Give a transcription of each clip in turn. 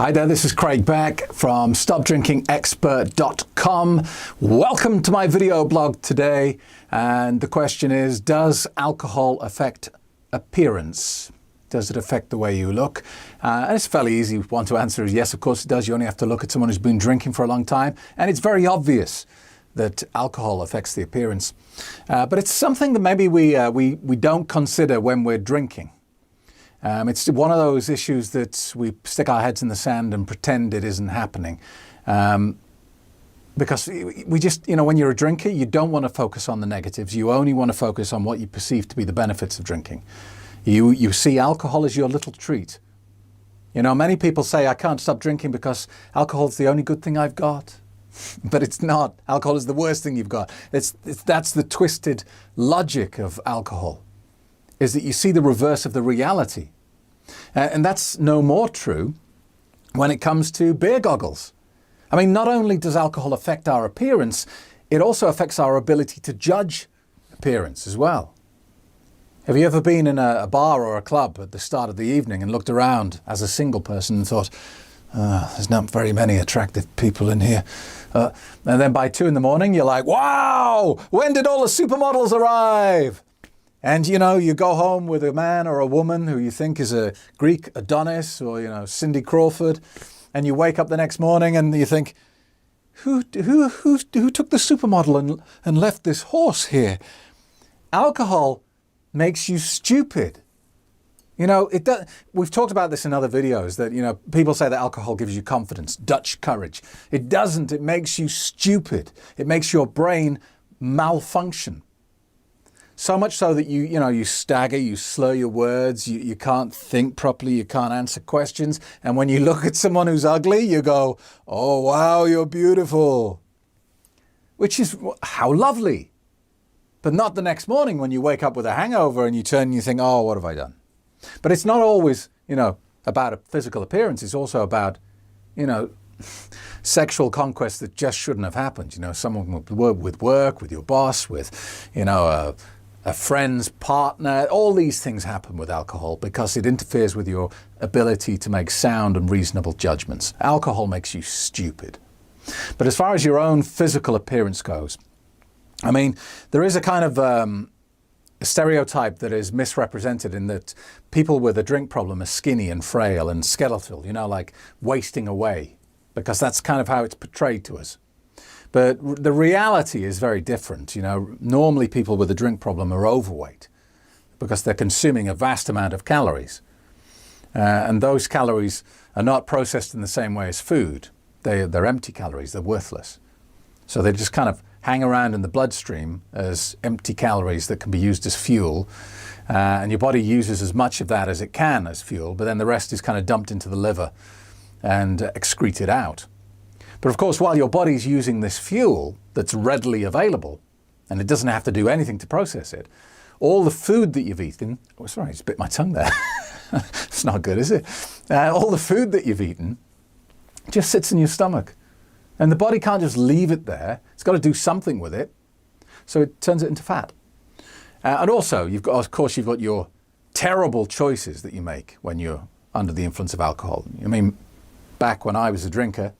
Hi there, this is Craig Beck from StopDrinkingExpert.com. Welcome to my video blog today, and the question is, does alcohol affect appearance? Does it affect the way you look? And it's a fairly easy one to answer is yes, of course it does. You only have to look at someone who's been drinking for a long time, and it's very obvious that alcohol affects the appearance. But it's something that maybe we don't consider when we're drinking. It's one of those issues that we stick our heads in the sand and pretend it isn't happening. Because we just, when you're a drinker, you don't want to focus on the negatives. You only want to focus on what you perceive to be the benefits of drinking. You see alcohol as your little treat. Many people say, I can't stop drinking because alcohol's the only good thing I've got. But it's not. Alcohol is the worst thing you've got. That's the twisted logic of alcohol, is that you see the reverse of the reality. And that's no more true when it comes to beer goggles. I mean, not only does alcohol affect our appearance, it also affects our ability to judge appearance as well. Have you ever been in a bar or a club at the start of the evening and looked around as a single person and thought, there's not very many attractive people in here. And then by 2 a.m, you're like, wow, when did all the supermodels arrive? And, you go home with a man or a woman who you think is a Greek Adonis or, Cindy Crawford. And you wake up the next morning and you think, who took the supermodel and left this horse here? Alcohol makes you stupid. We've talked about this in other videos that, people say that alcohol gives you confidence, Dutch courage. It doesn't. It makes you stupid. It makes your brain malfunction. So much so that you stagger, you slur your words, you can't think properly, you can't answer questions. And when you look at someone who's ugly, you go, oh, wow, you're beautiful. Which is how lovely. But not the next morning when you wake up with a hangover and you turn and you think, oh, what have I done? But it's not always, about a physical appearance. It's also about, sexual conquest that just shouldn't have happened. Someone with work, with your boss, with, a friend's partner. All these things happen with alcohol because it interferes with your ability to make sound and reasonable judgments. Alcohol makes you stupid. But as far as your own physical appearance goes, I mean, there is a kind of a stereotype that is misrepresented in that people with a drink problem are skinny and frail and skeletal, like wasting away, because that's kind of how it's portrayed to us. But the reality is very different. Normally people with a drink problem are overweight because they're consuming a vast amount of calories. And those calories are not processed in the same way as food. They're empty calories, they're worthless. So they just kind of hang around in the bloodstream as empty calories that can be used as fuel. And your body uses as much of that as it can as fuel, but then the rest is kind of dumped into the liver and excreted out. But of course, while your body's using this fuel that's readily available, and it doesn't have to do anything to process it, all the food that you've eaten, I just bit my tongue there. It's not good, is it? All the food that you've eaten just sits in your stomach. And the body can't just leave it there. It's got to do something with it. So it turns it into fat. And also, you've got your terrible choices that you make when you're under the influence of alcohol. I mean, back when I was a drinker,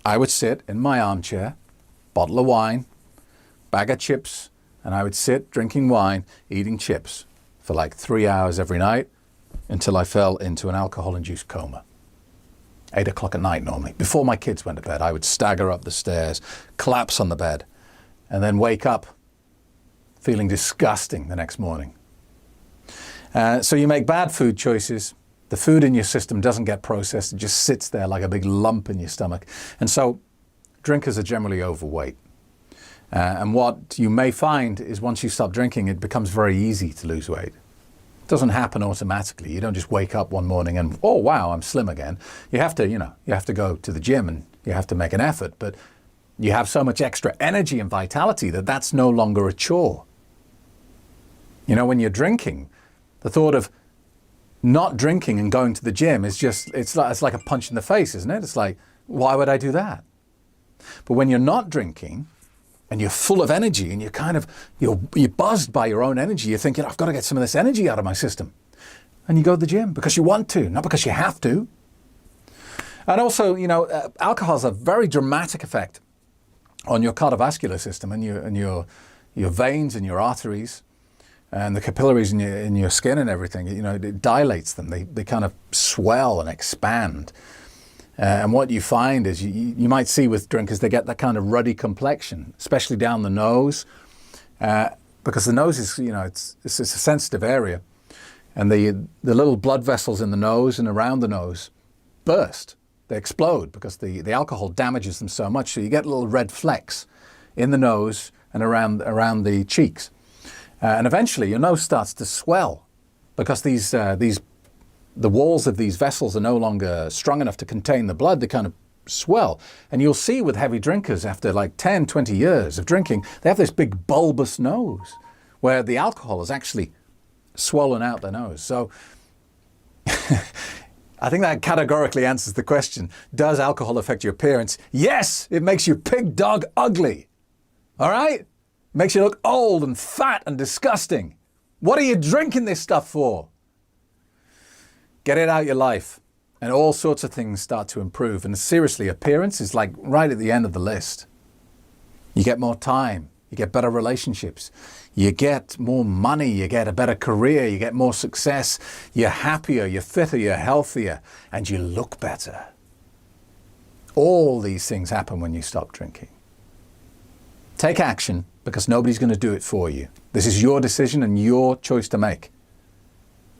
I would sit in my armchair, bottle of wine, bag of chips, and I would sit drinking wine, eating chips for like 3 hours every night until I fell into an alcohol-induced coma. 8 o'clock at night normally. Before my kids went to bed, I would stagger up the stairs, collapse on the bed, and then wake up feeling disgusting the next morning. So you make bad food choices. The food in your system doesn't get processed. It just sits there like a big lump in your stomach. And so drinkers are generally overweight. And what you may find is once you stop drinking, it becomes very easy to lose weight. It doesn't happen automatically. You don't just wake up one morning and, oh, wow, I'm slim again. You have to go to the gym and you have to make an effort. But you have so much extra energy and vitality that that's no longer a chore. When you're drinking, the thought of not drinking and going to the gym is just, it's like a punch in the face, isn't it? It's like, why would I do that? But when you're not drinking and you're full of energy and you're buzzed by your own energy, you're thinking, I've got to get some of this energy out of my system. And you go to the gym because you want to, not because you have to. And also, alcohol has a very dramatic effect on your cardiovascular system and your veins and your arteries and the capillaries in your skin and everything. It dilates them. They kind of swell and expand. And what you find is you might see with drinkers, they get that kind of ruddy complexion, especially down the nose, because the nose is, it's a sensitive area. And the little blood vessels in the nose and around the nose burst. They explode because the alcohol damages them so much. So you get little red flecks in the nose and around the cheeks. And eventually your nose starts to swell because the walls of these vessels are no longer strong enough to contain the blood. They kind of swell. And you'll see with heavy drinkers after like 10, 20 years of drinking, they have this big bulbous nose where the alcohol has actually swollen out their nose. So I think that categorically answers the question. Does alcohol affect your appearance? Yes, it makes you pig dog ugly. All right? It makes you look old and fat and disgusting. What are you drinking this stuff for? Get it out your life and all sorts of things start to improve. And seriously, appearance is like right at the end of the list. You get more time, you get better relationships, you get more money, you get a better career, you get more success, you're happier, you're fitter, you're healthier, and you look better. All these things happen when you stop drinking. Take action because nobody's going to do it for you. This is your decision and your choice to make.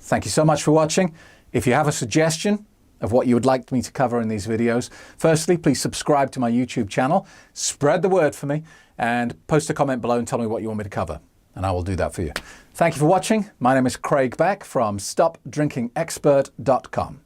Thank you so much for watching. If you have a suggestion of what you would like me to cover in these videos, firstly, please subscribe to my YouTube channel, spread the word for me, and post a comment below and tell me what you want me to cover, and I will do that for you. Thank you for watching. My name is Craig Beck from StopDrinkingExpert.com.